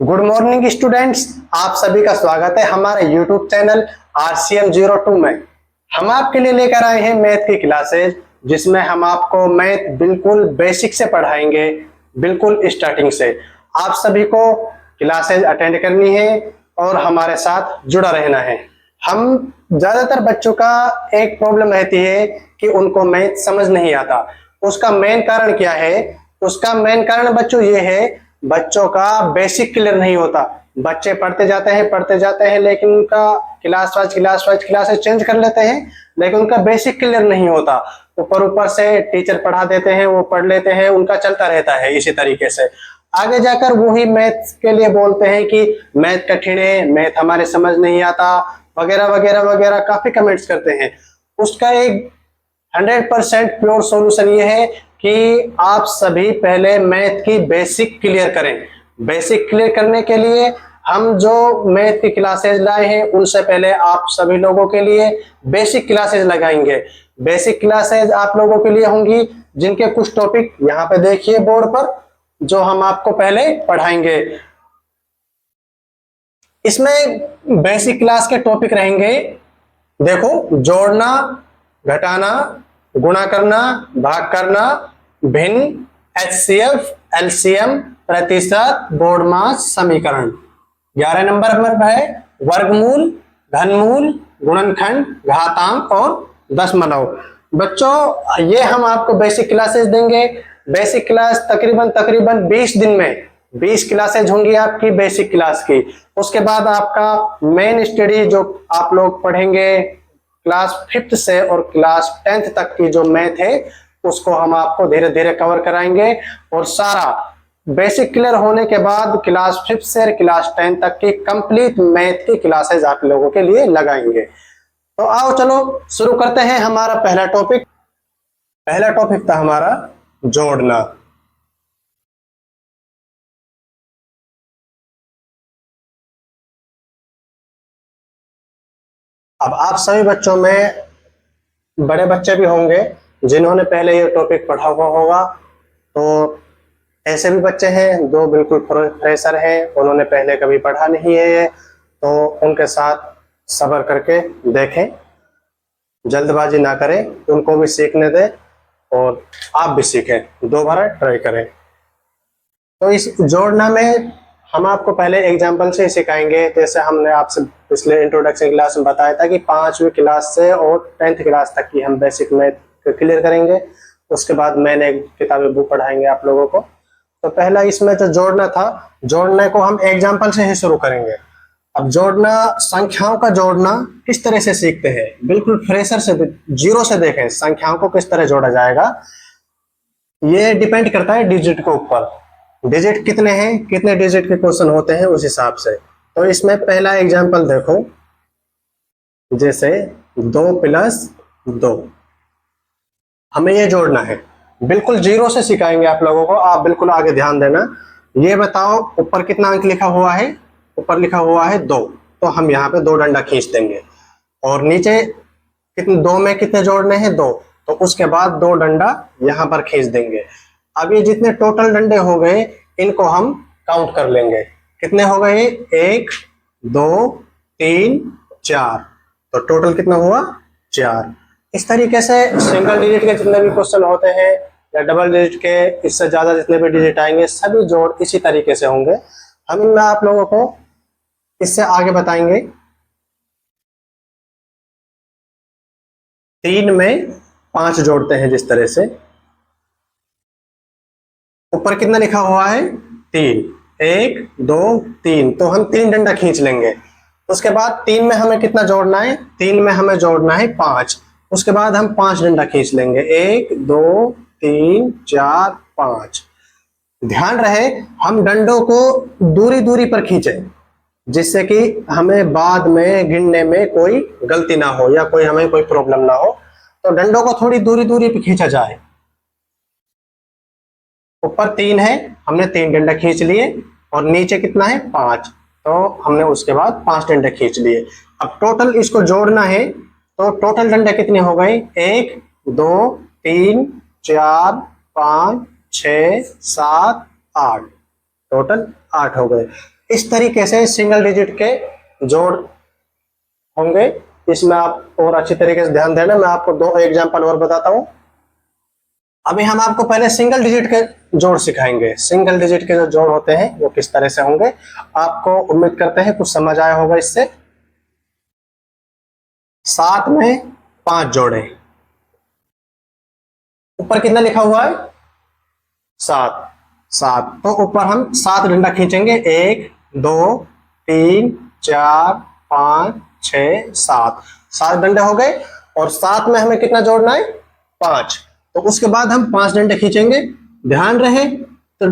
Good morning students, आप सभी का स्वागत है हमारे यूट्यूब चैनल RCM02 में। हम आपके लिए लेकर आए हैं मैथ की क्लासेज, जिसमें हम आपको मैथ बिल्कुल बेसिक से पढ़ाएंगे, बिल्कुल स्टार्टिंग से। आप सभी को क्लासेज अटेंड करनी है और हमारे साथ जुड़ा रहना है। हम ज्यादातर बच्चों का एक प्रॉब्लम रहती है कि उनको मैथ समझ नहीं आता। उसका मेन कारण क्या है? उसका मेन कारण बच्चों ये है, बच्चों का बेसिक क्लियर नहीं होता। बच्चे पढ़ते जाते हैं लेकिन उनका क्लास वाइज क्लासेस चेंज कर लेते हैं, लेकिन उनका बेसिक क्लियर नहीं होता। ऊपर से टीचर पढ़ा देते हैं, वो पढ़ लेते हैं, उनका चलता रहता है इसी तरीके से। आगे जाकर वही मैथ के लिए बोलते हैं कि मैथ कठिन है, मैथ हमारे समझ नहीं आता, वगैरह वगैरह वगैरह काफी कमेंट्स करते हैं। उसका एक 100% प्योर सॉल्यूशन ये है कि आप सभी पहले मैथ की बेसिक क्लियर करें। बेसिक क्लियर करने के लिए हम जो मैथ की क्लासेस लाए हैं, उनसे पहले आप सभी लोगों के लिए बेसिक क्लासेस लगाएंगे। बेसिक क्लासेस आप लोगों के लिए होंगी, जिनके कुछ टॉपिक यहाँ पे देखिए बोर्ड पर, जो हम आपको पहले पढ़ाएंगे। इसमें बेसिक क्लास के टॉपिक रहेंगे, देखो, जोड़ना, घटाना, गुणा करना, भाग करना, भिन्न, HCF, LCM, प्रतिशत, बोर्डमास, समीकरण। 11 नंबर पर है वर्गमूल, घनमूल, गुणनखंड, घातांक और दशमलव। बच्चों, ये हम आपको बेसिक क्लासेस देंगे। बेसिक क्लास तकरीबन 20 दिन में 20 क्लासेज होंगी आपकी बेसिक क्लास की। उसके बाद आपका मेन स्टडी जो आप लोग पढ़ेंगे क्लास 5th से और क्लास 10th तक की जो मैथ है, उसको हम आपको धीरे धीरे कवर कराएंगे। और सारा बेसिक क्लियर होने के बाद क्लास 5th से क्लास 10th तक की कंप्लीट मैथ की क्लासेज आप लोगों के लिए लगाएंगे। तो आओ चलो शुरू करते हैं हमारा पहला टॉपिक। पहला टॉपिक था हमारा जोड़ना। अब आप सभी बच्चों में बड़े बच्चे भी होंगे जिन्होंने पहले ये टॉपिक पढ़ा हुआ होगा, तो ऐसे भी बच्चे हैं जो बिल्कुल फ्रेशर हैं, उन्होंने पहले कभी पढ़ा नहीं है ये, तो उनके साथ सब्र करके देखें, जल्दबाजी ना करें, उनको भी सीखने दें और आप भी सीखें, दोबारा ट्राई करें। तो इस जोड़ना में हम आपको पहले एग्जाम्पल से सिखाएंगे। जैसे हमने आपसे पिछले इंट्रोडक्शन क्लास में बताया था कि 5वीं क्लास से और 10th क्लास तक की हम बेसिक मैथ क्लियर करेंगे। उसके बाद मैंने किताबी बुक पढ़ाएंगे आप लोगों को। तो पहला इसमें जो जोड़ना था, जोड़ने को हम एग्जाम्पल से ही शुरू करेंगे। अब जोड़ना, संख्याओं का जोड़ना किस तरह से सीखते हैं, बिल्कुल फ्रेशर से, जीरो से देखें संख्याओं को किस तरह जोड़ा जाएगा। ये डिपेंड करता है डिजिट के ऊपर, डिजिट कितने हैं, कितने डिजिट के क्वेश्चन होते हैं उस हिसाब से। तो इसमें पहला एग्जांपल देखो, जैसे 2 + 2, हमें ये जोड़ना है। बिल्कुल जीरो से सिखाएंगे आप लोगों को, आप बिल्कुल आगे ध्यान देना। ये बताओ ऊपर कितना अंक लिखा हुआ है? ऊपर लिखा हुआ है 2, तो हम यहाँ पे 2 डंडा खींच देंगे। और नीचे कितने, 2 में कितने जोड़ने हैं? 2, तो उसके बाद 2 डंडा यहाँ पर खींच देंगे। अब ये जितने टोटल डंडे हो गए, इनको हम काउंट कर लेंगे। कितने हो गए? 1 2 3 4, तो टोटल कितना हुआ? 4। इस तरीके से सिंगल डिजिट के जितने भी क्वेश्चन होते हैं या डबल डिजिट के, इससे ज्यादा जितने भी डिजिट आएंगे, सभी जोड़ इसी तरीके से होंगे। हम इनमें आप लोगों को इससे आगे बताएंगे। 3 में 5 जोड़ते हैं जिस तरह से। ऊपर कितना लिखा हुआ है? 3, 1 2 3, तो हम 3 डंडा खींच लेंगे। उसके बाद 3 में हमें कितना जोड़ना है? 3 में हमें जोड़ना है 5। उसके बाद हम 5 डंडा खींच लेंगे, 1 2 3 4 5। ध्यान रहे हम डंडों को दूरी दूरी पर खींचे, जिससे कि हमें बाद में गिनने में कोई गलती ना हो या हमें कोई प्रॉब्लम ना हो। तो डंडों को थोड़ी दूरी दूरी पर खींचा जाए। ऊपर 3 है, हमने 3 डंडे खींच लिए, और नीचे कितना है? 5, तो हमने उसके बाद 5 डंडे खींच लिए। अब टोटल इसको जोड़ना है, तो टोटल डंडे कितने हो गए? 1 2 3 4 5 6 7 8, टोटल 8 हो गए। इस तरीके से सिंगल डिजिट के जोड़ होंगे। इसमें आप और अच्छी तरीके से ध्यान देना। मैं आपको 2 एग्जांपल और बताता हूं। अभी हम आपको पहले सिंगल डिजिट के जोड़ सिखाएंगे। सिंगल डिजिट के जो जोड़ होते हैं वो किस तरह से होंगे, आपको उम्मीद करते हैं कुछ समझ आया होगा इससे। 7 में 5 जोड़े, ऊपर कितना लिखा हुआ है 7। 7 तो ऊपर हम 7 डंडा खींचेंगे, 1 2 3 4 5 6 7। 7 डंडे हो गए और 7 में हमें कितना जोड़ना है 5। तो उसके बाद हम 5 डंडे खींचेंगे। ध्यान रहे तो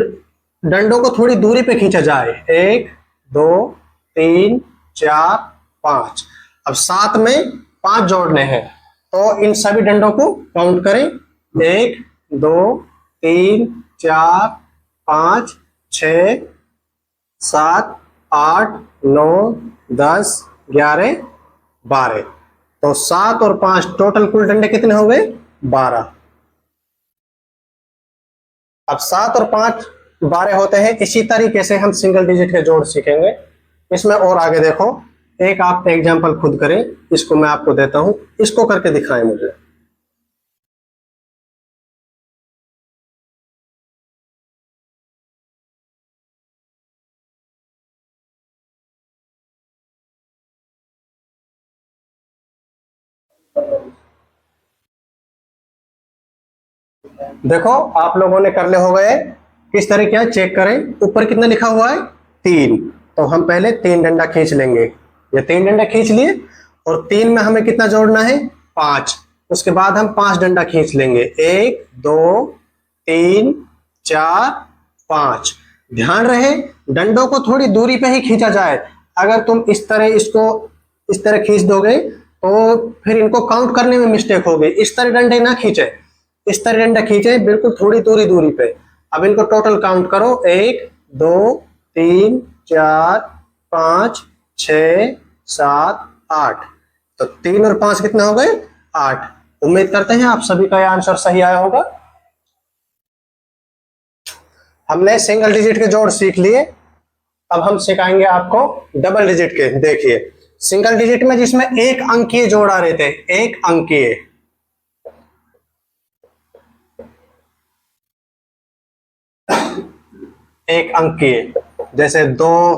डंडों को थोड़ी दूरी पे खींचा जाए, 1 2 3 4 5। अब 7 में 5 जोड़ने हैं तो इन सभी डंडों को काउंट करें, 1 2 3 4 5 6 7 8 9 10 11 12। तो 7 और 5 टोटल कुल डंडे कितने हो गए 12। अब 7 और 5 12 होते हैं। इसी तरीके से हम सिंगल डिजिट के जोड़ सीखेंगे। इसमें और आगे देखो, एक आप एग्जांपल खुद करें, इसको मैं आपको देता हूं, इसको करके दिखाएं मुझे। देखो आप लोगों ने कर ले हो गए। किस तरह क्या चेक करें, ऊपर कितना लिखा हुआ है 3। तो हम पहले 3 डंडा खींच लेंगे। ये 3 डंडा खींच लिए और 3 में हमें कितना जोड़ना है 5। उसके बाद हम 5 डंडा खींच लेंगे, 1 2 3 4 5। ध्यान रहे डंडों को थोड़ी दूरी पे ही खींचा जाए। अगर तुम इस तरह इसको इस तरह खींच दोगे तो फिर इनको काउंट करने में मिस्टेक होगी। इस तरह डंडे ना खींचे, इस तरह डंडा खींचे बिल्कुल थोड़ी दूरी पे। अब इनको टोटल काउंट करो, 1 2 3 4 5 6 7 8। तो 3 और 5 कितना हो गए 8। उम्मीद करते हैं आप सभी का यह आंसर सही आया होगा। हमने सिंगल डिजिट के जोड़ सीख लिए। अब हम सिखाएंगे आपको डबल डिजिट के। देखिए सिंगल डिजिट में जिसमें एक अंकीय जोड़ आ रहे थे, एक अंकीय, एक अंकीय जैसे 2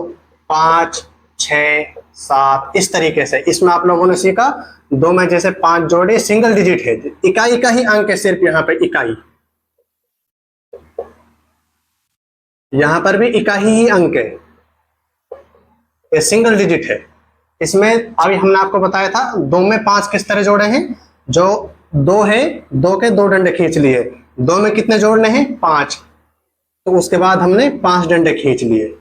5 6 7 इस तरीके से। इसमें आप लोगों ने सीखा 2 में जैसे 5 जोड़े सिंगल डिजिट है, इकाई का ही अंक है, सिर्फ यहां पे इकाई, यहां पर भी इकाई ही अंक है, ये सिंगल डिजिट है। इसमें अभी हमने आपको बताया था 2 में 5 किस तरह जोड़े हैं। जो 2 है 2 के 2 डंडे खींच लिए, 2 में कितने जोड़ने हैं 5। तो उसके बाद हमने 5 डंडे खींच लिए,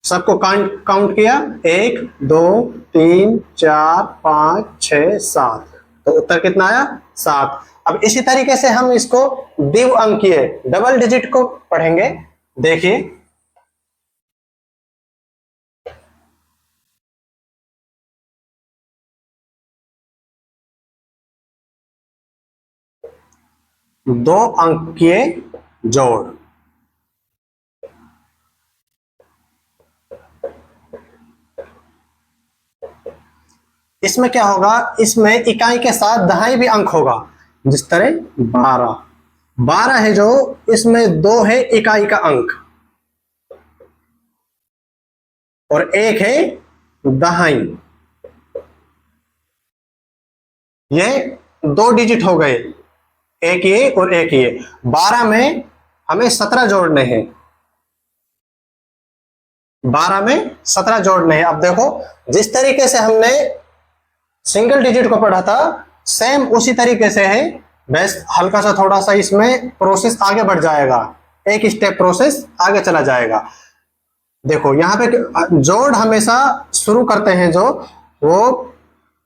सबको काउंट किया, 1 2 3 4 5 6 7। तो उत्तर कितना आया 7। अब इसी तरीके से हम इसको द्विव अंकीय डबल डिजिट को पढ़ेंगे। देखिए दो अंकीय जोड़, इसमें क्या होगा, इसमें इकाई के साथ दहाई भी अंक होगा। जिस तरह 12 12 है जो, इसमें 2 है इकाई का अंक और 1 है दहाई। ये 2 डिजिट हो गए, एक ये और एक ये। 12 में हमें 17 जोड़ने हैं, 12 में 17 जोड़ने हैं। अब देखो जिस तरीके से हमने सिंगल डिजिट को पढ़ा था सेम उसी तरीके से है, बस हल्का सा थोड़ा सा इसमें प्रोसेस आगे बढ़ जाएगा, एक स्टेप प्रोसेस आगे चला जाएगा। देखो यहाँ पे जोड़ हमेशा शुरू करते हैं जो, वो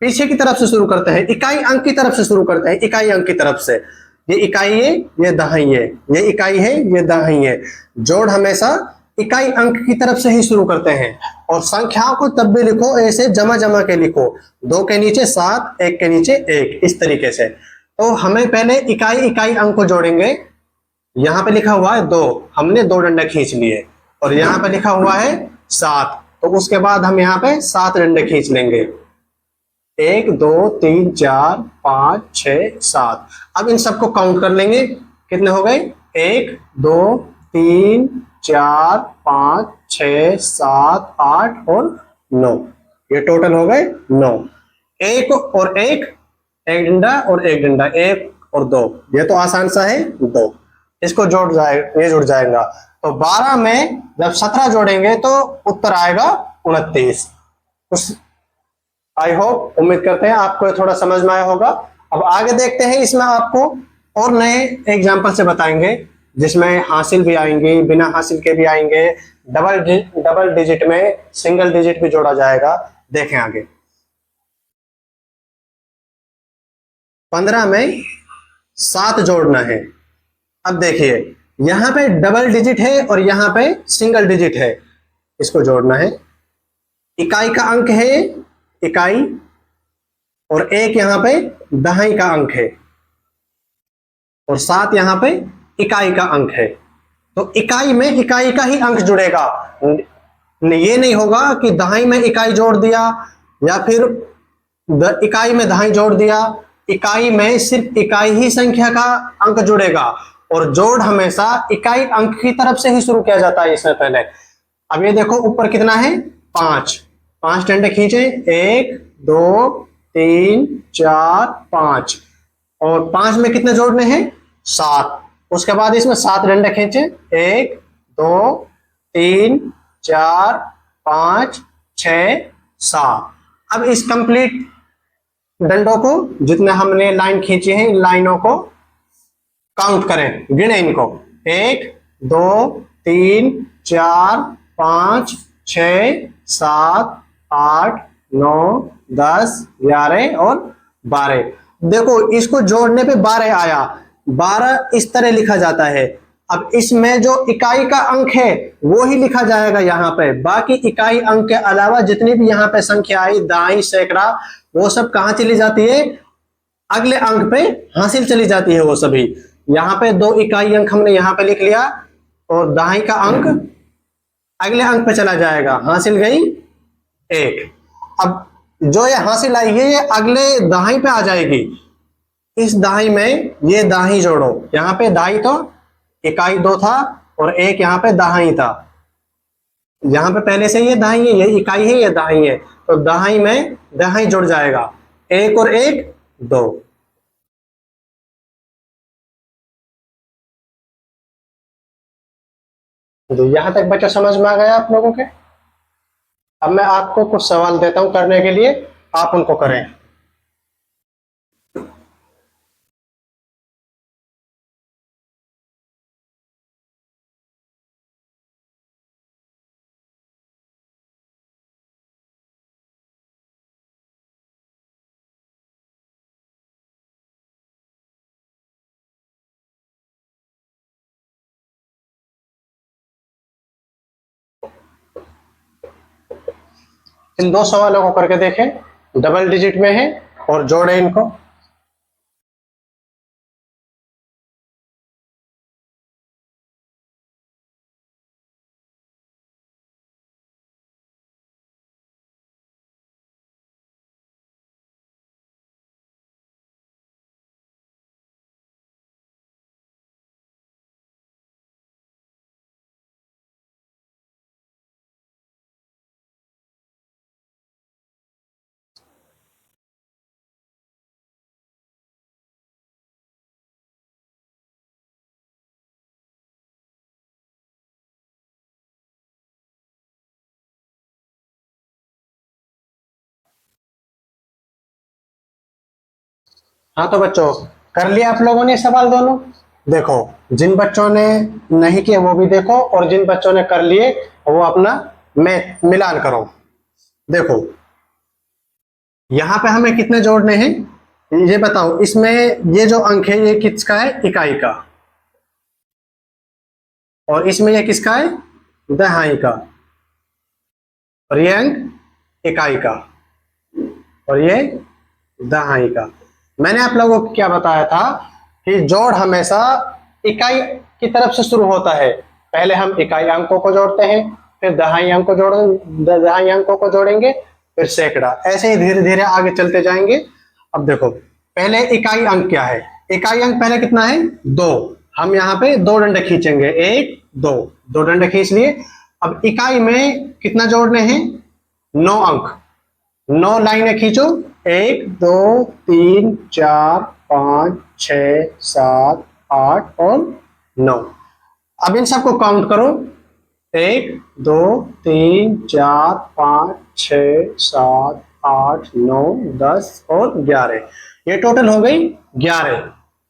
पीछे की तरफ से शुरू करते हैं, इकाई अंक की तरफ से शुरू करते हैं, इकाई अंक की तरफ से। ये इकाई है, ये दहाई है, ये इकाई है, ये दहाई है। जोड़ हमेशा इकाई अंक की तरफ से ही शुरू करते हैं। और संख्याओं को तब भी लिखो ऐसे जमा जमा के लिखो, 2 के नीचे 7, 1 के नीचे 1, इस तरीके से। तो हमें पहले इकाई इकाई अंक को जोड़ेंगे। यहाँ पे लिखा हुआ है 2, हमने 2 डंडे खींच लिए, और यहाँ पे लिखा हुआ है 7। तो उसके बाद हम यहाँ पे 7 डंडे खींच लेंगे, 1 2 3 4 5 6 7। अब इन सबको काउंट कर लेंगे, कितने हो गए, 1 2 3 4 5 6 7 8 और 9, ये टोटल हो गए 9। एक और एक, एक डंडा और एक डंडा, 1 और 2, ये तो आसान सा है, 2, इसको जोड़ जाए, ये जुड़ जाएगा। तो 12 में जब 17 जोड़ेंगे तो उत्तर आएगा 29। उस आई होप, उम्मीद करते हैं आपको ये थोड़ा समझ में आया होगा। अब आगे देखते हैं, इसमें आपको और नए एग्जाम्पल से बताएंगे जिसमें हासिल भी आएंगे, बिना हासिल के भी आएंगे, डबल डिजिट में सिंगल डिजिट भी जोड़ा जाएगा। देखें आगे। 15 में 7 जोड़ना है। अब देखिए, यहां पे डबल डिजिट है और यहां पे सिंगल डिजिट है, इसको जोड़ना है। इकाई का अंक है इकाई, और 1 यहां पे दहाई का अंक है, और 7 यहां पे इकाई का अंक है। तो इकाई में इकाई का ही अंक जुड़ेगा, ये नहीं होगा कि दहाई में इकाई जोड़ दिया या फिर इकाई में दहाई जोड़ दिया। इकाई में सिर्फ इकाई ही संख्या का अंक जुड़ेगा, और जोड़ हमेशा इकाई अंक की तरफ से ही शुरू किया जाता है इसमें पहले। अब ये देखो, ऊपर कितना है, 5 डंडे खींचे, 1 2 3 4 5, और 5 में कितने जोड़ने हैं, 7। उसके बाद इसमें 7 डंडे खींचे, 1 2 3 4 5 6 7। अब इस कंप्लीट डंडों को, जितने हमने लाइन खींची है, इन लाइनों को काउंट करें, गिने इनको, 1 2 3 4 5 6 7 8 9 10 11 और 12। देखो, इसको जोड़ने पे 12 आया। 12 इस तरह लिखा जाता है। अब इसमें जो इकाई का अंक है वो ही लिखा जाएगा यहाँ पे, बाकी इकाई अंक के अलावा जितनी भी यहाँ पे संख्या आई, दाई सैकड़ा, वो सब कहाँ चली जाती है, अगले अंक पे हासिल चली जाती है वो सभी। यहाँ पे 2 इकाई अंक हमने यहाँ पे लिख लिया, और दहाई का अंक अगले अंक पे चला जाएगा, हासिल गई 1। अब जो ये हासिल आई है, ये अगले दहाई पे आ जाएगी। इस दहाई में ये दहाई जोड़ो, यहाँ पे दहाई तो इकाई 2 था, और 1 यहाँ पे दहाई था। यहाँ पे पहले से ये दहाई है, ये इकाई है, ये दहाई है, तो दहाई में दहाई जुड़ जाएगा, 1 और 1 2। तो यहां तक बच्चा समझ में आ गया आप लोगों के। अब मैं आपको कुछ सवाल देता हूं करने के लिए, आप उनको करें। इन 2 सवालों को करके देखें, डबल डिजिट में है और जोड़े इनको। हाँ तो बच्चों, कर लिया आप लोगों ने सवाल दोनों। देखो, जिन बच्चों ने नहीं किया वो भी देखो, और जिन बच्चों ने कर लिए वो अपना मिलान करो। देखो, यहां पे हमें कितने जोड़ने हैं, ये बताओ। इसमें ये जो अंक है, ये किसका है, इकाई का, और इसमें ये किसका है, दहाई का, और ये अंक इकाई का, और ये दहाई का। मैंने आप लोगों को क्या बताया था कि जोड़ हमेशा इकाई की तरफ से शुरू होता है। पहले हम इकाई अंकों को जोड़ते हैं, फिर दहाई अंक को दहाई अंकों को जोड़ेंगे, फिर सैकड़ा, ऐसे ही धीरे धीरे आगे चलते जाएंगे। अब देखो पहले इकाई अंक क्या है, इकाई अंक पहले कितना है, 2। हम यहाँ पे 2 डंडे खींचेंगे, 1 2, 2 डंडे खींच लिए। अब इकाई में कितना जोड़ने हैं, 9 अंक, 9 लाइनें खींचो, 1 2 3 4 5 6 7 8 और 9। अब इन सबको काउंट करो, 1 2 3 4 5 6 7 8 9 10 और 11। ये टोटल हो गई 11,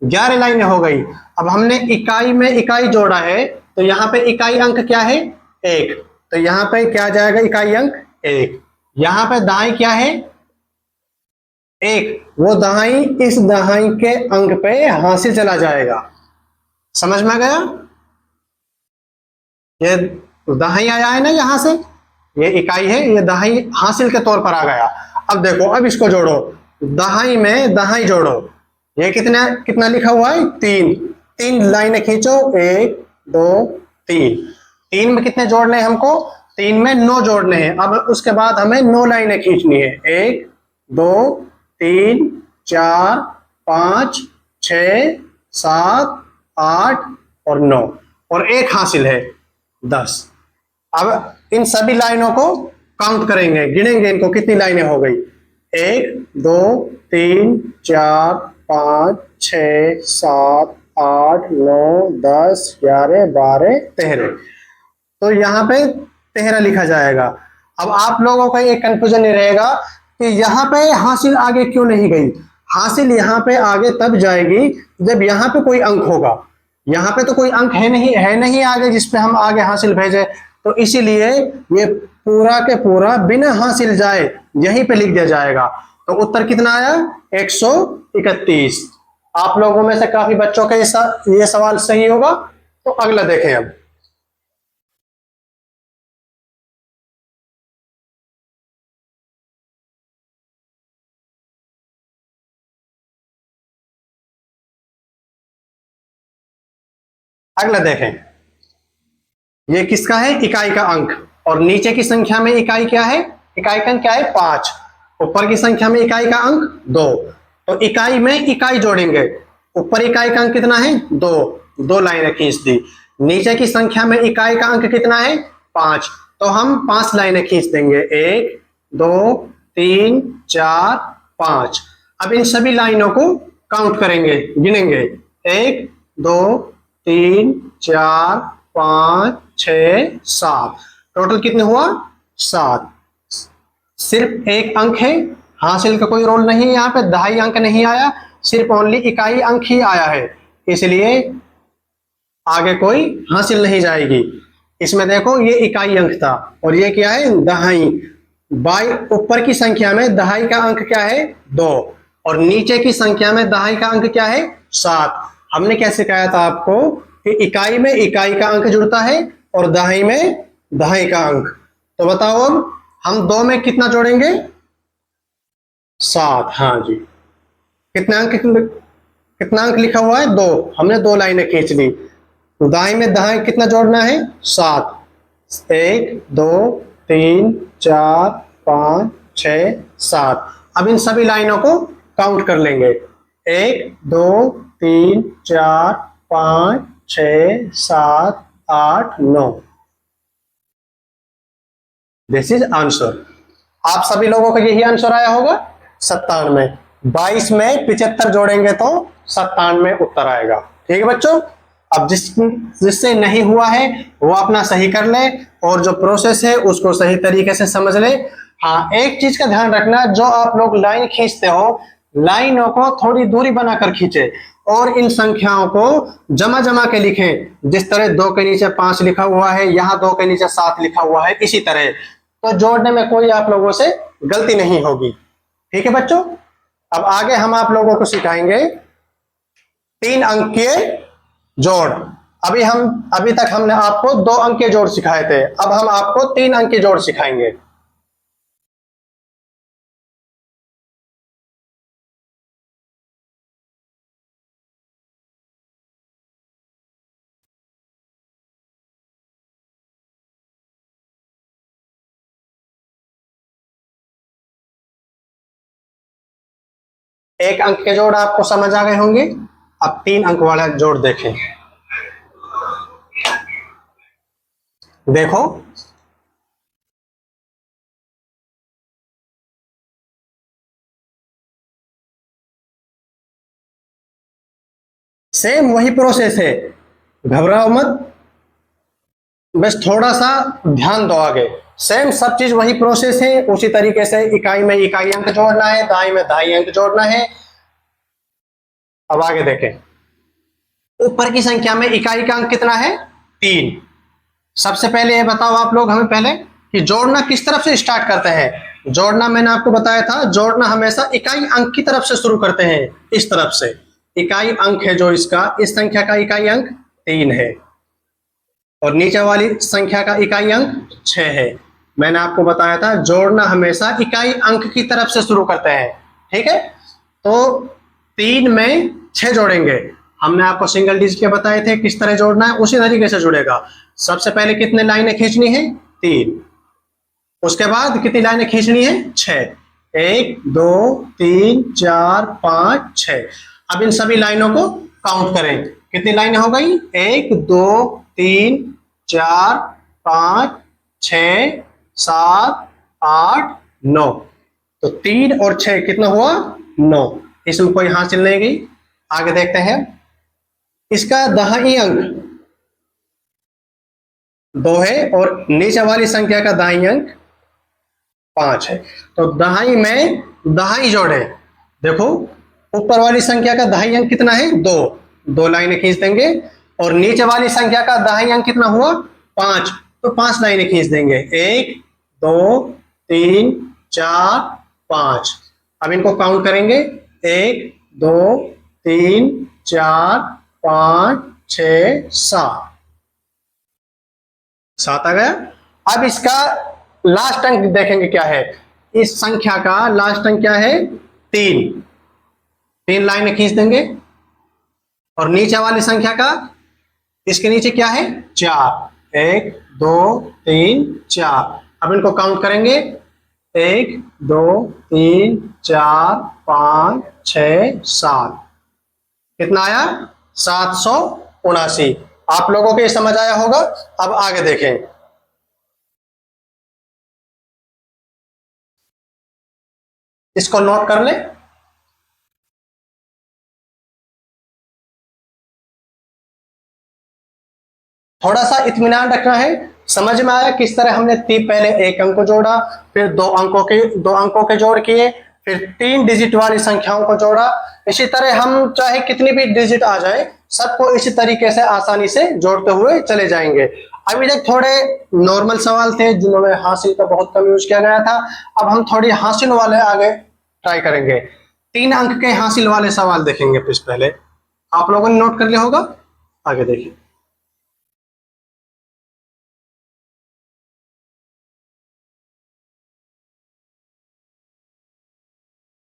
11 लाइनें हो गई। अब हमने इकाई में इकाई जोड़ा है, तो यहाँ पे इकाई अंक क्या है, 1, तो यहाँ पे क्या जाएगा, इकाई अंक 1। यहाँ पे दहाई क्या है, 1, वो दहाई इस दहाई के अंक पे हासिल चला जाएगा। समझ में आ गया, ये दहाई आया है ना, यहां से ये इकाई है, ये दहाई हासिल के तौर पर आ गया। अब देखो, अब इसको जोड़ो, दहाई में दहाई जोड़ो, ये कितना कितना लिखा हुआ है, 3, 3 लाइनें खींचो, 1 2 3, 3 में कितने जोड़ने हैं हमको, 3 में 9 जोड़ने हैं। अब उसके बाद हमें 9 लाइनें खींचनी है, 1 2 3 4 5 6 7 8 और 9, और 1 हासिल है, 10। अब इन सभी लाइनों को काउंट करेंगे, गिनेंगे इनको, कितनी लाइनें हो गई, 1 2 3 4 5 6 7 8 9 10 11 12 13। तो यहाँ पे 13 लिखा जाएगा। अब आप लोगों का एक कंफ्यूजन नहीं रहेगा कि यहाँ पे हासिल आगे क्यों नहीं गई। हासिल यहाँ पे आगे तब जाएगी जब यहाँ पे कोई अंक होगा। यहाँ पे तो कोई अंक है नहीं आगे जिसपे हम आगे हासिल भेजे, तो इसीलिए ये पूरा के पूरा बिना हासिल जाए यहीं पे लिख दिया जाएगा। तो उत्तर कितना आया, 131। आप लोगों में से काफी बच्चों का ये सवाल सही होगा। तो अगला देखें अब। अगला देखें, ये किसका है, इकाई का अंक, और नीचे की संख्या में इकाई क्या है, इकाई का अंक क्या है, 5। ऊपर की संख्या में इकाई का अंक 2, तो इकाई में इकाई जोड़ेंगे। ऊपर इकाई का अंक कितना है, 2, 2 लाइनें खींच दी। नीचे की संख्या में इकाई का अंक कितना है, 5, तो हम 5 लाइनें खींच देंगे, 1 2 3 4 5। अब इन सभी लाइनों को काउंट करेंगे, गिनेंगे, 1 2 3 4 5 6 7, टोटल कितने हुआ, 7। सिर्फ एक अंक है, हासिल का कोई रोल नहीं है, यहाँ पे दहाई अंक नहीं आया, सिर्फ ओनली इकाई अंक ही आया है, इसलिए आगे कोई हासिल नहीं जाएगी। इसमें देखो ये इकाई अंक था और ये क्या है, दहाई। बाई ऊपर की संख्या में दहाई का अंक क्या है, 2, और नीचे की संख्या में दहाई का अंक क्या है, 7। हमने क्या सिखाया था आपको कि इकाई में इकाई का अंक जुड़ता है और दहाई में दहाई का अंक। तो बताओ अब हम 2 में कितना जोड़ेंगे, 7। हाँ जी, कितना अंक लिखा हुआ है, 2, हमने 2 लाइनें खींच ली। दाएं में दाएं कितना जोड़ना है, 7, 1 2 3 4 5 6 7। अब इन सभी लाइनों को काउंट कर लेंगे, 1 2 3 4 5 6 7 8 9। This is answer. आप सभी लोगों का यही आंसर आया होगा, 97। 22 में 75 जोड़ेंगे तो 97 उत्तर आएगा। ठीक है बच्चों, अब जिससे नहीं हुआ है वो अपना सही कर ले और जो प्रोसेस है उसको सही तरीके से समझ ले। हाँ, एक चीज का ध्यान रखना, जो आप लोग लाइन खींचते हो, लाइनों को थोड़ी दूरी बनाकर खींचे और इन संख्याओं को जमा जमा के लिखें। जिस तरह 2 के नीचे 5 लिखा हुआ है, यहाँ 2 के नीचे 7 लिखा हुआ है, इसी तरह, तो जोड़ने में कोई आप लोगों से गलती नहीं होगी। ठीक है बच्चों, अब आगे हम आप लोगों को सिखाएंगे 3 अंकीय जोड़। अभी तक हमने आपको 2 अंकीय जोड़ सिखाए थे, अब हम आपको 3 अंकीय जोड़ सिखाएंगे। एक अंक के जोड़ आपको समझ आ गए होंगे। अब 3 अंक वाला जोड़ देखें। देखो सेम वही प्रोसेस है, घबराओ मत, बस थोड़ा सा ध्यान दो आगे। सेम सब चीज वही प्रोसेस है, उसी तरीके से इकाई में इकाई अंक जोड़ना है, दाई में दाई अंक जोड़ना है। अब आगे देखें, ऊपर की संख्या में इकाई का अंक कितना है? 3। सबसे पहले ये बताओ आप लोग हमें पहले कि जोड़ना किस तरफ से स्टार्ट करते हैं। जोड़ना मैंने आपको बताया था, जोड़ना हमेशा इकाई अंक की तरफ से शुरू करते हैं, इस तरफ से। इकाई अंक है जो इसका, इस संख्या का इकाई अंक 3 है और नीचे वाली संख्या का इकाई अंक 6 है। मैंने आपको बताया था जोड़ना हमेशा इकाई अंक की तरफ से शुरू करते हैं, ठीक है। तो 3 में 6 जोड़ेंगे। हमने आपको सिंगल डिजिट के बताए थे किस तरह जोड़ना है, उसी तरीके से जुड़ेगा। सबसे पहले कितने लाइनें खींचनी है? 3। उसके बाद कितनी लाइनें खींचनी है? 6। 1 2 3 4 5 6। अब इन सभी लाइनों को काउंट करें, कितनी लाइनें हो गई? 1 2 3 4 5 6 7 8 9। तो 3 और 6 कितना हुआ? 9। इसमें कोई हासिल नहीं गई। आगे देखते हैं, इसका दहाई अंक 2 है और नीचे वाली संख्या का दाई अंक 5 है। तो दहाई में दहाई जोड़े। देखो ऊपर वाली संख्या का दहाई अंक कितना है? 2। 2 लाइनें खींच देंगे और नीचे वाली संख्या का दहाई अंक कितना हुआ? 5। तो 5 लाइनें खींच देंगे। 1 2 3 4 5। अब इनको काउंट करेंगे। 1 2 3 4 5 6 7। 7 आ गया। अब इसका लास्ट अंक देखेंगे क्या है। इस संख्या का लास्ट अंक क्या है? 3। 3 लाइनें खींच देंगे और नीचे वाली संख्या का, इसके नीचे क्या है? 4। 1 2 3 4। अब इनको काउंट करेंगे। 1 2 3 4 5 6 7। कितना आया? 779। आप लोगों को ये समझ आया होगा। अब आगे देखें, इसको नोट कर ले। थोड़ा सा इत्मीनान रखना है। समझ में आया किस तरह हमने पहले एक अंक को जोड़ा, फिर दो अंकों के जोड़ किए, फिर 3 डिजिट वाली संख्याओं को जोड़ा। इसी तरह हम चाहे कितनी भी डिजिट आ जाए, सबको इसी तरीके से आसानी से जोड़ते हुए चले जाएंगे। अभी तक थोड़े नॉर्मल सवाल थे जिन्होंने हासिल का बहुत कम यूज किया गया था। अब हम थोड़ी हासिल वाले आगे ट्राई करेंगे। 3 अंक के हासिल वाले सवाल देखेंगे। पहले आप लोगों ने नोट कर लिया होगा। आगे देखिए,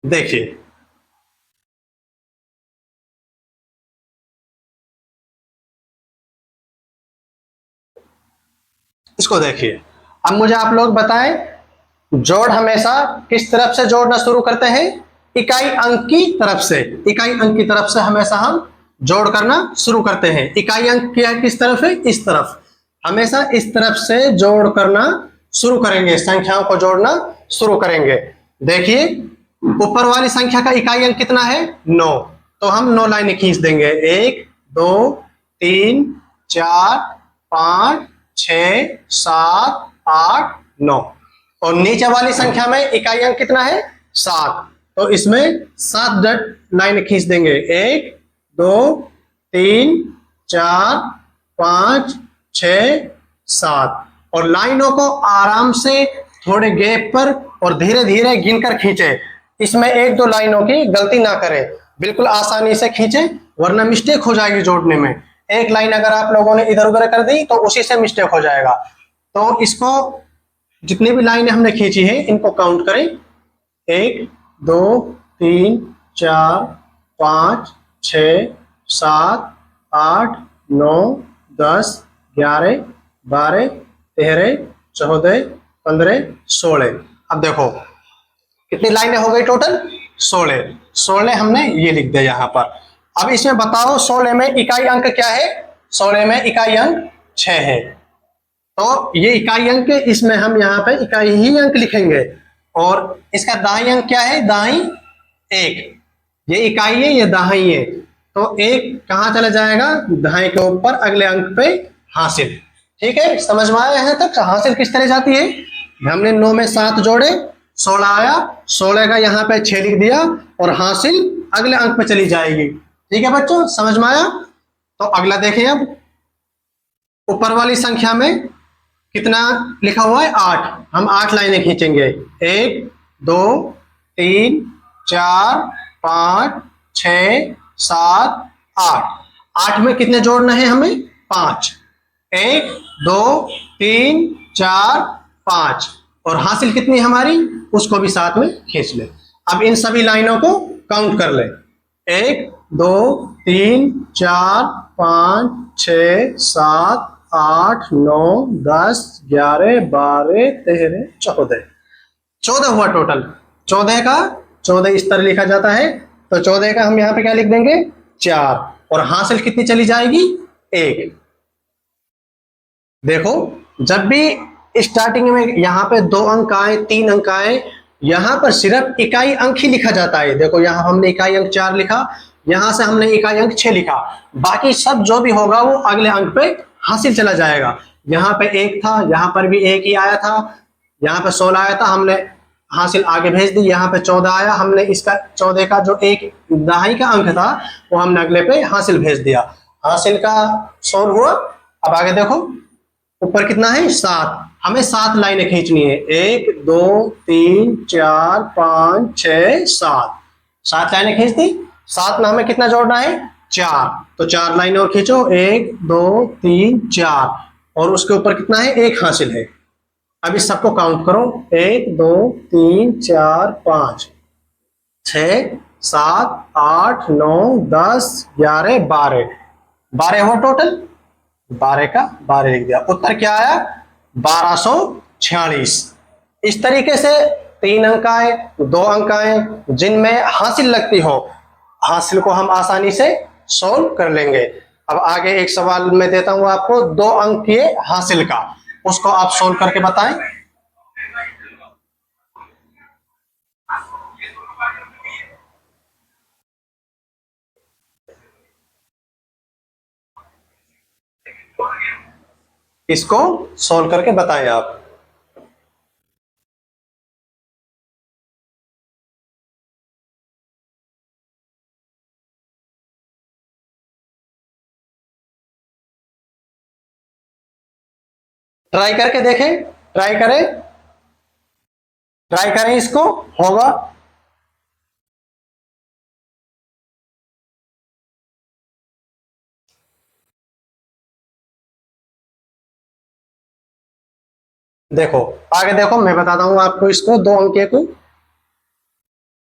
देखिए इसको देखिए। अब मुझे आप लोग बताएं, जोड़ हमेशा किस तरफ से जोड़ना शुरू करते हैं? इकाई अंक की तरफ से। इकाई अंक की तरफ से हमेशा हम जोड़ करना शुरू करते हैं। इकाई अंक क्या किस तरफ है? इस तरफ। हमेशा इस तरफ से जोड़ करना शुरू करेंगे, संख्याओं को जोड़ना शुरू करेंगे। देखिए ऊपर वाली संख्या का इकाई अंक कितना है? 9। तो हम 9 लाइनें खींच देंगे। 1 2 3 4 5 6 7 8 9। और नीचे वाली संख्या में इकाई अंक कितना है? 7। तो इसमें 7 लाइनें खींच देंगे। 1 2 3 4 5 6 7। और लाइनों को आराम से थोड़े गैप पर और धीरे धीरे गिनकर खींचे। इसमें 1 2 लाइनों की गलती ना करें, बिल्कुल आसानी से खींचे, वरना मिस्टेक हो जाएगी जोड़ने में। एक लाइन अगर आप लोगों ने इधर उधर कर दी तो उसी से मिस्टेक हो जाएगा। तो इसको जितनी भी लाइनें हमने खींची है इनको काउंट करें। 1 2 3 4 5 6 7 8 9 10 11 12 13 14 15 16। अब देखो कितनी लाइनें हो गई टोटल? 16। 16 हमने ये लिख दिया यहाँ पर। अब इसमें बताओ 16 में इकाई अंक क्या है? 16 में इकाई अंक 6 है। तो ये इकाई अंक, इसमें हम यहाँ पे इकाई ही अंक लिखेंगे। और इसका दाई अंक क्या है? दाई 1। ये इकाई है, ये दहाई है, तो 1 कहाँ चला जाएगा? दहाई के ऊपर अगले अंक पे हासिल। ठीक है, समझ में आया है तक? हासिल किस तरह जाती है? हमने 9 में 7 जोड़े, 16 आया, 16 का यहाँ पे 6 लिख दिया और हासिल अगले अंक पे चली जाएगी। ठीक है बच्चों, समझ में आया? तो अगला देखें। अब ऊपर वाली संख्या में कितना लिखा हुआ है? 8। हम 8 लाइनें खींचेंगे। 1 2 3 4 5 6 7 8। 8 में कितने जोड़ना है हमें? 5। 1 2 3 4 5। और हासिल कितनी हमारी? उसको भी साथ में खींच ले। अब इन सभी लाइनों को काउंट कर ले। 1 2 3 4 5 6 7 8 9 10 11 12 13 14। 14 हुआ टोटल। 14 का 14 इस तरह लिखा जाता है, तो 14 का हम यहाँ पे क्या लिख देंगे? 4। और हासिल कितनी चली जाएगी? 1। देखो, जब भी स्टार्टिंग में यहाँ पे 2 अंक आए, 3 अंक आए, यहाँ पर सिर्फ इकाई अंक ही लिखा जाता है। देखो यहाँ हमने इकाई अंक 4 लिखा, यहां से हमने इकाई अंक 6 लिखा, बाकी सब जो भी होगा वो अगले अंक पे हासिल चला जाएगा। यहाँ पे 1 था, यहाँ पर भी 1 ही आया था, यहाँ पे 16 आया था, हमने हासिल आगे भेज दी। यहाँ पे 14 आया, हमने इसका 14 का जो एक दहाई का अंक था वो हमने अगले पे हासिल भेज दिया। हासिल का 16 हुआ। अब आगे देखो, ऊपर कितना है? 7। हमें 7 लाइनें खींचनी है। 1 2 3 4 5 6 7। 7 लाइनें खींच दी। 7 में हमें कितना जोड़ना है? 4। तो 4 लाइनें और खींचो। 1 2 3 4। और उसके ऊपर कितना है? 1 हासिल है। अब इस सबको काउंट करो। 1 2 3 4 5 6 7 8 9 10 11 12। 12 हुआ टोटल। 12 का 12 लिख दिया। उत्तर क्या आया? 1246। इस तरीके से 3 अंक आए, 2 अंक आए, जिनमें हासिल लगती हो, हासिल को हम आसानी से सोल्व कर लेंगे। अब आगे एक सवाल मैं देता हूं आपको, 2 अंक के हासिल का, उसको आप सोल्व करके बताएं। इसको सोल्व करके बताएं आप। ट्राई करके देखें, ट्राई करें, ट्राई करें, इसको होगा। देखो आगे देखो, मैं बताता हूं आपको इसको, 2 अंक को।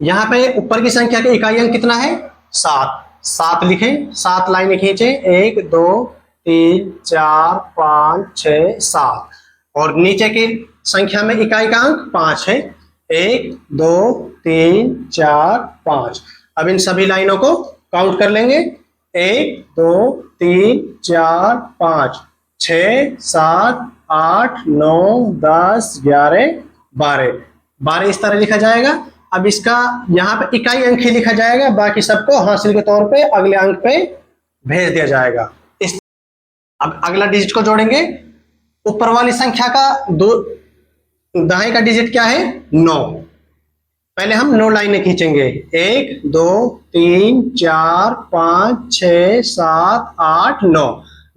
यहां पे ऊपर की संख्या के इकाई अंक कितना है? 7। 7 लिखें, 7 लाइनें खींचे। 1 2 3 4 5 6 7। और नीचे की संख्या में इकाई का अंक 5 है। 1 2 3 4 5। अब इन सभी लाइनों को काउंट कर लेंगे। 1 2 3 4 5 6 7 8 9 10 11 12। 12 इस तरह लिखा जाएगा। अब इसका यहाँ पे इकाई अंक ही लिखा जाएगा, बाकी सबको हासिल के तौर पे अगले अंक पे भेज दिया जाएगा। इस अब अगला डिजिट को जोड़ेंगे। ऊपर वाली संख्या का दाएं का डिजिट क्या है? 9। पहले हम 9 लाइनें खींचेंगे। 1 2 3 4 5 6 7 8 9।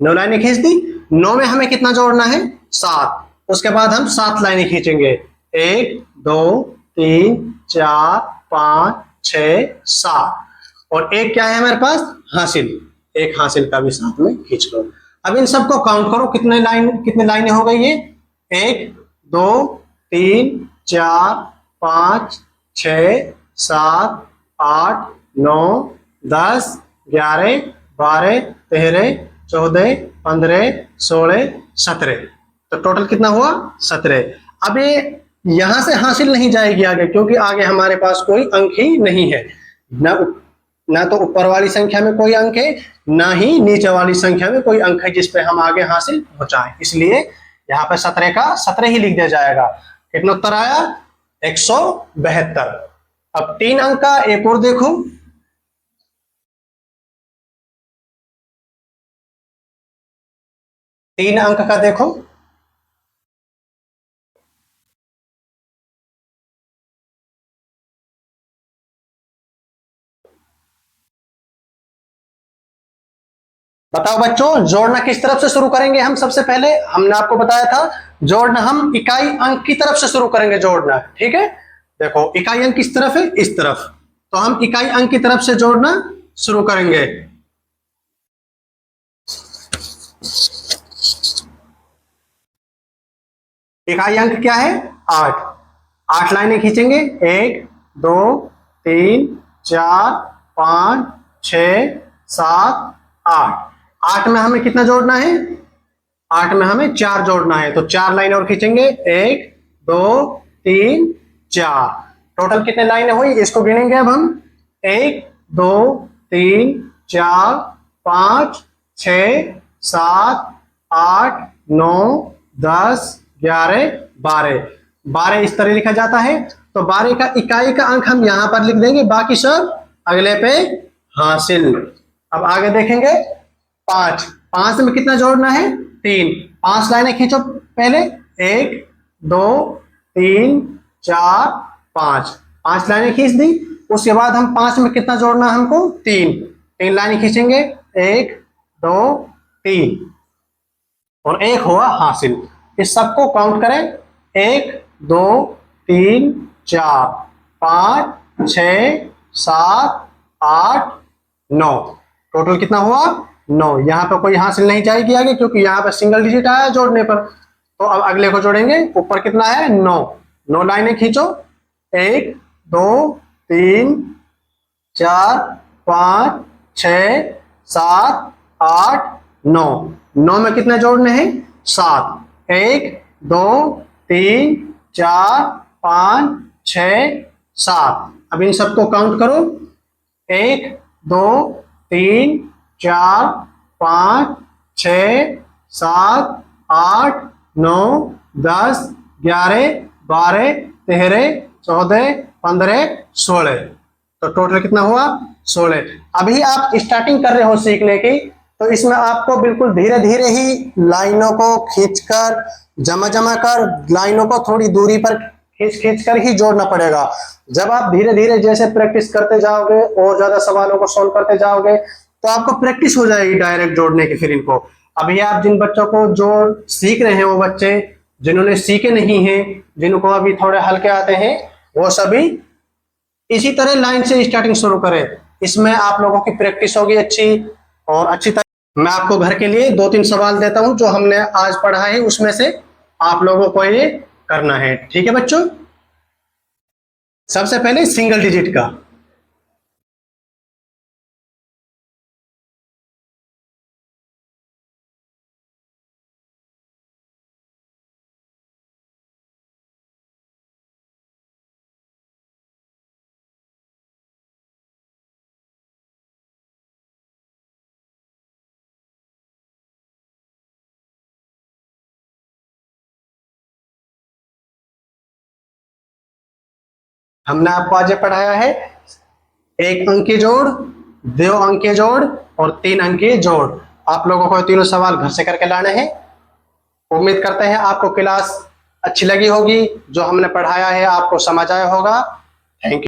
9 लाइनें खींच दी। 9 में हमें कितना जोड़ना है? 7। उसके बाद हम 7 लाइनें खींचेंगे। 1 2 3 4 5 6 7। और एक क्या है हमारे पास? हासिल। एक हासिल का भी साथ में खींच लो। अब इन सबको काउंट करो, कितने लाइनें हो गई ये? 1 2 3 4 5 6 7 8 9 10 11 12 13 14 15 16 17। तो टोटल कितना हुआ? 17। अब ये यहां से हासिल नहीं जाएगी आगे, क्योंकि आगे हमारे पास कोई अंक ही नहीं है, ना तो ऊपर वाली संख्या में कोई अंक है, ना ही नीचे वाली संख्या में कोई अंक है जिस पे हम आगे हासिल पहुंचाएं। इसलिए यहाँ पे 17 का 17 ही लिख दिया जाएगा। कितना उत्तर आया? 172। अब 3 अंक का एक और देखो, तीन अंक का देखो। बताओ बच्चों, जोड़ना किस तरफ से शुरू करेंगे हम? सबसे पहले हमने आपको बताया था जोड़ना हम इकाई अंक की तरफ से शुरू करेंगे जोड़ना, ठीक है। देखो इकाई अंक किस तरफ है? इस तरफ। तो हम इकाई अंक की तरफ से जोड़ना शुरू करेंगे। इकाई अंक क्या है? 8। 8 लाइनें खींचेंगे, 1 2 3 4 5 6 7 8। 8 में हमें कितना जोड़ना है? 8 में हमें 4 जोड़ना है, तो 4 लाइनें और खींचेंगे, 1 2 3 4। टोटल कितने लाइनें हुई इसको गिनेंगे अब हम। 1 2 3 4 5 6 7 8 9 10 11 12। 12 इस तरह लिखा जाता है। तो 12 का इकाई का अंक हम यहां पर लिख देंगे, बाकी सब अगले पे हासिल। अब आगे देखेंगे 5। 5 में कितना जोड़ना है? 3। 5 लाइनें खींचो पहले, 1 2 3 4 5। 5 लाइनें खींच दी। उसके बाद हम 5 में कितना जोड़ना है हमको? 3। 3 लाइनें खींचेंगे, 1 2 3 और 1 हुआ हासिल। इस सबको काउंट करें, 1 2 3 4 5 6 7 8 9। टोटल कितना हुआ? 9। यहाँ पे कोई हासिल नहीं जाएगी आगे, क्योंकि यहाँ पे सिंगल डिजिट आया जोड़ने पर। तो अब अगले को जोड़ेंगे। ऊपर कितना है? 9। 9 लाइनें खींचो, 1 2 3 4 5 6 7 8 9। 9 में कितने जोड़ने हैं? 7। 1 2 3 4 5 6 7। अब इन सबको काउंट करो, 1 2 3 4 5 6 7 8 9 10 11 12 13 14 15 16। तो टोटल कितना हुआ? 16। अभी आप स्टार्टिंग कर रहे हो सीखने की, तो इसमें आपको बिल्कुल धीरे धीरे ही लाइनों को खींचकर, जमा जमा कर लाइनों को थोड़ी दूरी पर खींच कर ही जोड़ना पड़ेगा। जब आप धीरे धीरे जैसे प्रैक्टिस करते जाओगे और ज्यादा सवालों को सॉल्व करते जाओगे, तो आपको प्रैक्टिस हो जाएगी डायरेक्ट जोड़ने की। फिर इनको अभी आप जिन बच्चों को जो सीख रहे हैं, वो बच्चे जिन्होंने सीखे नहीं हैं, जिनको अभी थोड़े हल्के आते हैं, वो सभी इसी तरह लाइन से स्टार्टिंग शुरू करें। इसमें आप लोगों की प्रैक्टिस होगी अच्छी और अच्छी तरह। मैं आपको घर के लिए 2-3 सवाल देता हूं जो हमने आज पढ़ा है, उसमें से आप लोगों को ये करना है, ठीक है बच्चों। सबसे पहले सिंगल डिजिट का। हमने आपको आज पढ़ाया है 1 अंक के जोड़, 2 अंक के जोड़ और 3 अंक के जोड़। आप लोगों को तीनों सवाल घर से करके लाने हैं। उम्मीद करते हैं आपको क्लास अच्छी लगी होगी, जो हमने पढ़ाया है आपको समझ आया होगा। Thank you.